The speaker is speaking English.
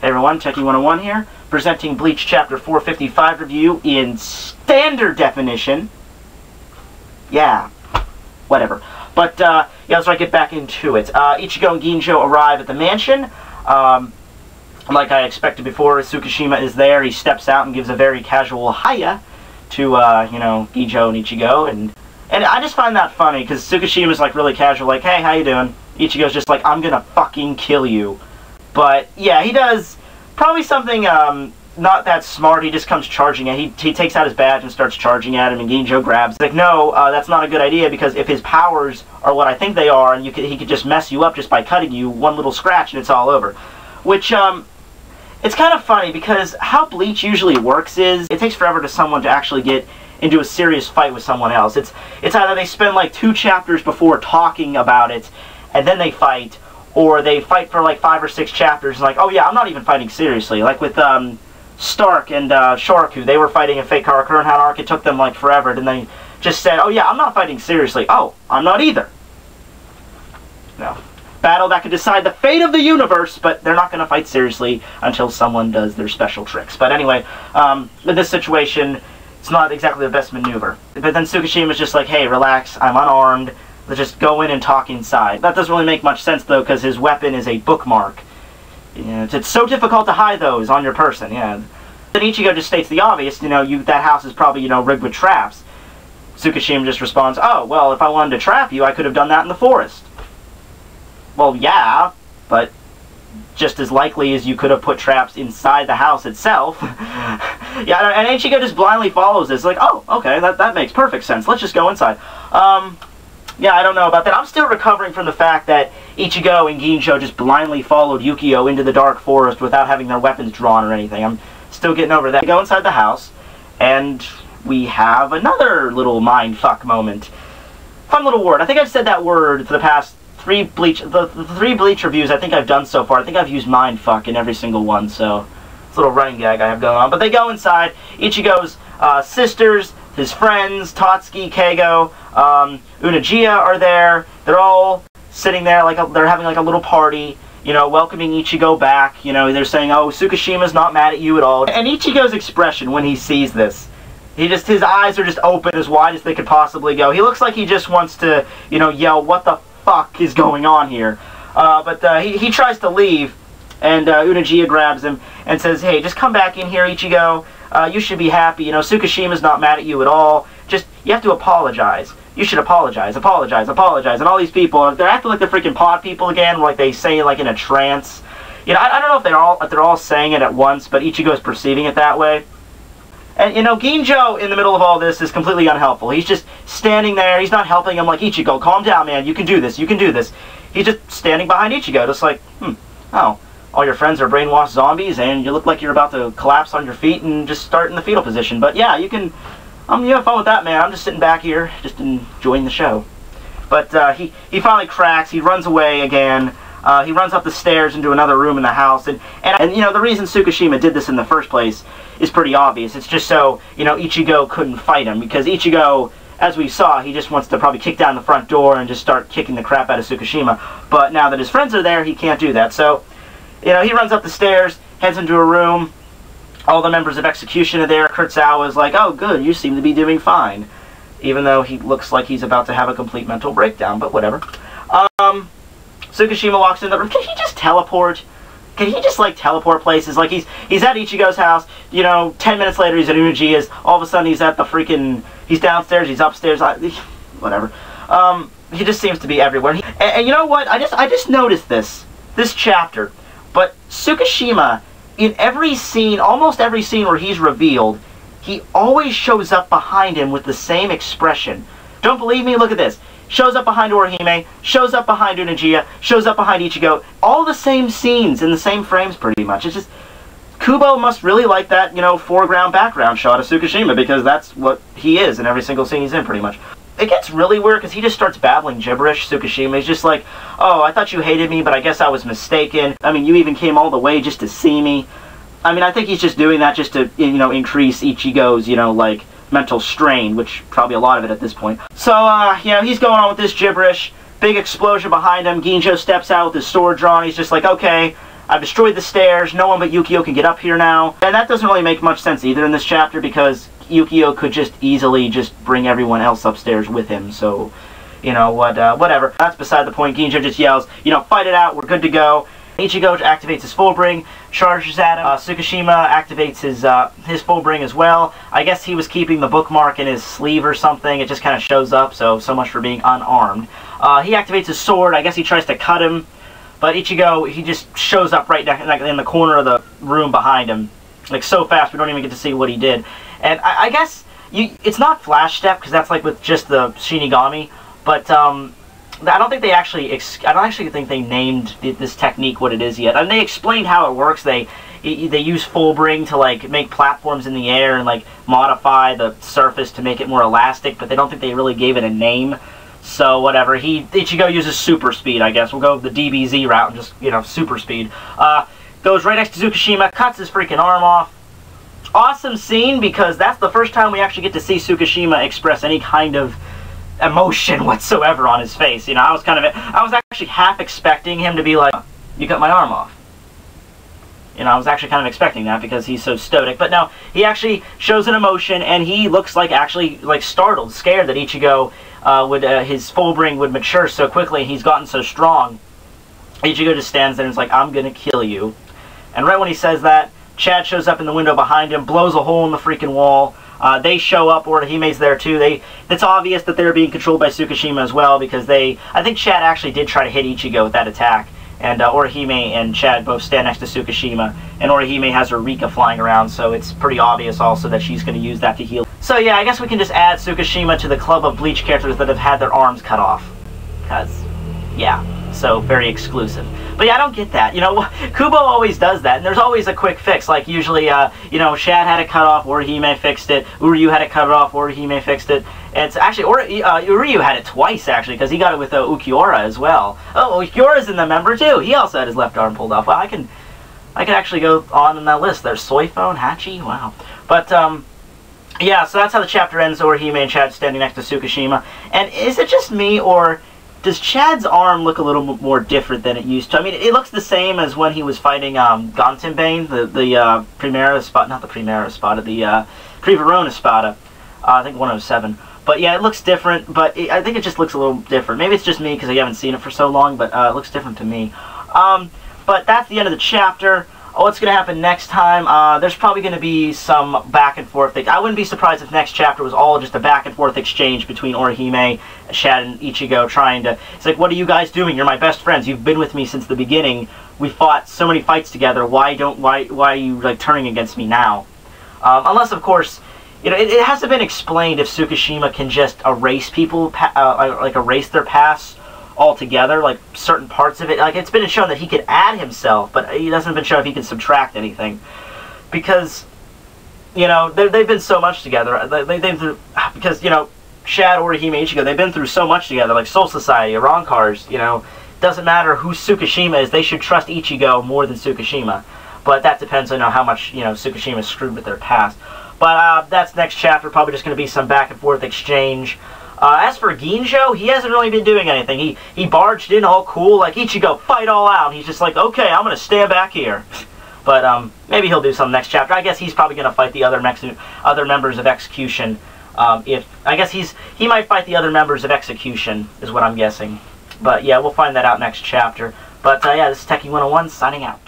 Hey everyone, Tekking101 here, presenting Bleach Chapter 455 review in standard definition. Yeah, whatever. But, yeah, let's get back into it. Ichigo and Ginjo arrive at the mansion. Like I expected before, Tsukishima is there. He steps out and gives a very casual hiya to, you know, Ginjo and Ichigo. And I just find that funny, because Tsukishima's, like, really casual, like, hey, how you doing? Ichigo's just like, I'm gonna fucking kill you. But, yeah, he does probably something, not that smart. He just comes charging at he takes out his badge and starts charging at him, and Ginjo grabs. Like, no, that's not a good idea, because if his powers are what I think they are, and he could just mess you up just by cutting you one little scratch and it's all over. Which, it's kind of funny, because how Bleach usually works is, it takes forever to someone to actually get into a serious fight with someone else. It's either they spend like 2 chapters before talking about it, and then they fight, or they fight for like 5 or 6 chapters, and like, oh yeah, I'm not even fighting seriously. Like with Stark and Shoraku, they were fighting in Fate Karakuran arc. It took them like forever. Then they just said, oh yeah, I'm not fighting seriously. Oh, I'm not either. No. Battle that could decide the fate of the universe, but they're not going to fight seriously until someone does their special tricks. But anyway, in this situation, it's not exactly the best maneuver. But then Tsukishima's just like, hey, relax, I'm unarmed. Let's just go in and talk inside. That doesn't really make much sense, though, because his weapon is a bookmark. Yeah, it's so difficult to hide those on your person, yeah. Then Ichigo just states the obvious, you know, that house is probably, you know, rigged with traps. Tsukishima just responds, oh, well, if I wanted to trap you, I could have done that in the forest. Well, yeah, but just as likely as you could have put traps inside the house itself. Yeah, and Ichigo just blindly follows this, like, oh, okay, that makes perfect sense. Let's just go inside. Yeah, I don't know about that. I'm still recovering from the fact that Ichigo and Ginjo just blindly followed Yukio into the dark forest without having their weapons drawn or anything. I'm still getting over that. We go inside the house, and we have another little mindfuck moment. Fun little word. I think I've said that word for the past 3 Bleach, the 3 Bleach reviews I think I've done so far. I think I've used mindfuck in every single one, so it's a little running gag I have going on. But they go inside. Ichigo's sisters, his friends, Tatsuki, Keigo, Unajiya are there. They're all sitting there like they're having like a little party, you know, welcoming Ichigo back. You know, they're saying, oh, Tsukishima's not mad at you at all. And Ichigo's expression when he sees this, his eyes are just open as wide as they could possibly go. He looks like he just wants to, you know, yell, what the fuck is going on here? But he tries to leave, and Unajiya grabs him and says, hey, just come back in here, Ichigo. You should be happy. You know, Tsukishima's not mad at you at all. Just, you have to apologize. You should apologize, apologize, apologize. And all these people, they're acting like they're freaking pod people again, like they say like in a trance. You know, I don't know if they're all saying it at once, but Ichigo's perceiving it that way. And, you know, Ginjo, in the middle of all this, is completely unhelpful. He's just standing there. He's not helping him like, Ichigo, calm down, man. You can do this. You can do this. He's just standing behind Ichigo, just like, oh, all your friends are brainwashed zombies, and you look like you're about to collapse on your feet and just start in the fetal position. But, yeah, you can, you have fun with that, man. I'm just sitting back here, just enjoying the show. But he finally cracks. He runs away again. He runs up the stairs into another room in the house. And you know, the reason Tsukishima did this in the first place is pretty obvious. It's just so, you know, Ichigo couldn't fight him. Because Ichigo, as we saw, he just wants to probably kick down the front door and just start kicking the crap out of Tsukishima. But now that his friends are there, he can't do that. So, you know, he runs up the stairs, heads into a room. All the members of Execution are there. Kurtzawa is like, oh, good, you seem to be doing fine. Even though he looks like he's about to have a complete mental breakdown, but whatever. Tsukishima walks in the room. Can he just teleport? Can he just, like, teleport places? Like, he's at Ichigo's house, you know, 10 minutes later he's at Unajiya's. All of a sudden he's at the freaking, he's downstairs, he's upstairs, whatever. He just seems to be everywhere. And you know what? I just noticed this chapter. But Tsukishima, in every scene, almost every scene where he's revealed, he always shows up behind him with the same expression. Don't believe me? Look at this. Shows up behind Orihime, shows up behind Unajiya, shows up behind Ichigo. All the same scenes in the same frames, pretty much. It's just, Kubo must really like that, you know, foreground, background shot of Tsukishima, because that's what he is in every single scene he's in, pretty much. It gets really weird, because he just starts babbling gibberish, Tsukishima. He's just like, oh, I thought you hated me, but I guess I was mistaken. I mean, you even came all the way just to see me. I mean, I think he's just doing that just to, you know, increase Ichigo's, you know, like, mental strain, which probably a lot of it at this point. So, you know, he's going on with this gibberish. Big explosion behind him. Ginjo steps out with his sword drawn. He's just like, okay, I've destroyed the stairs, no one but Yukio can get up here now. And that doesn't really make much sense either in this chapter, because Yukio could just easily just bring everyone else upstairs with him, so, you know, whatever. That's beside the point. Ginjo just yells, you know, fight it out, we're good to go. Ichigo activates his Fullbring, charges at him. Tsukishima activates his Fullbring as well. I guess he was keeping the bookmark in his sleeve or something. It just kind of shows up, so much for being unarmed. He activates his sword. I guess he tries to cut him, but Ichigo, he just shows up right in the corner of the room behind him. Like, so fast, we don't even get to see what he did. And I guess, it's not Flash Step, because that's like with just the Shinigami, but, I don't actually think they named this technique what it is yet. And they explained how it works. They use Fullbring to, like, make platforms in the air and, like, modify the surface to make it more elastic, but they don't think they really gave it a name. So, whatever. Ichigo uses super speed, I guess. We'll go the DBZ route and just, you know, super speed. Goes right next to Tsukishima, cuts his freaking arm off. Awesome scene, because that's the first time we actually get to see Tsukishima express any kind of emotion whatsoever on his face. You know, I was actually half expecting him to be like, you cut my arm off. You know, I was actually kind of expecting that because he's so stoic. But no, he actually shows an emotion, and he looks like actually like startled, scared that Ichigo his Fullbring would mature so quickly, and he's gotten so strong. Ichigo just stands there and is like, I'm gonna kill you. And right when he says that, Chad shows up in the window behind him, blows a hole in the freaking wall. They show up, Orihime's there too. It's obvious that they're being controlled by Tsukishima as well, because I think Chad actually did try to hit Ichigo with that attack. And Orihime and Chad both stand next to Tsukishima, and Orihime has her Rika flying around, so it's pretty obvious also that she's going to use that to heal. So yeah, I guess we can just add Tsukishima to the club of Bleach characters that have had their arms cut off. Because, yeah, so very exclusive. But yeah, I don't get that. You know, Kubo always does that, and there's always a quick fix. Like, usually, you know, Shad had it cut off, Orihime fixed it. Uryu had it cut off, Orihime fixed it. It's actually, Uryu had it twice, actually, because he got it with Ukiura as well. Oh, Ukiura's in the member, too. He also had his left arm pulled off. Well, I can actually go on in that list. There's Soifone, Hachi, wow. But, yeah, so that's how the chapter ends, Orihime and Chad standing next to Tsukishima. And is it just me, or does Chad's arm look a little more different than it used to? I mean, it looks the same as when he was fighting Gantenbane, the Primera Espada, not the Primera Espada, the Privarona Espada, I think 107. But yeah, it looks different, but I think it just looks a little different. Maybe it's just me because I haven't seen it for so long, but it looks different to me. But that's the end of the chapter. What's going to happen next time? There's probably going to be some back and forth. I wouldn't be surprised if next chapter was all just a back and forth exchange between Orihime, Shad, and Ichigo trying to... It's like, what are you guys doing? You're my best friends. You've been with me since the beginning. We fought so many fights together. Why are you, like, turning against me now? Unless, of course... You know, it hasn't been explained if Tsukishima can just erase people, like erase their past altogether, like certain parts of it. Like, it's been shown that he could add himself, but it hasn't been shown if he can subtract anything. Because, you know, they've been so much together. Because, you know, Shad, Orihime, Ichigo, they've been through so much together, like Soul Society, Arankars, you know. Doesn't matter who Tsukishima is, they should trust Ichigo more than Tsukishima. But that depends on how much, you know, Tsukishima screwed with their past. But that's next chapter, probably just going to be some back and forth exchange. As for Ginjo, he hasn't really been doing anything. He barged in all cool, like, Ichigo, fight all out. And he's just like, okay, I'm going to stand back here. But maybe he'll do some next chapter. I guess he's probably going to fight the other members of Execution. I guess he might fight the other members of Execution, is what I'm guessing. But yeah, we'll find that out next chapter. But yeah, this is Tekking101 signing out.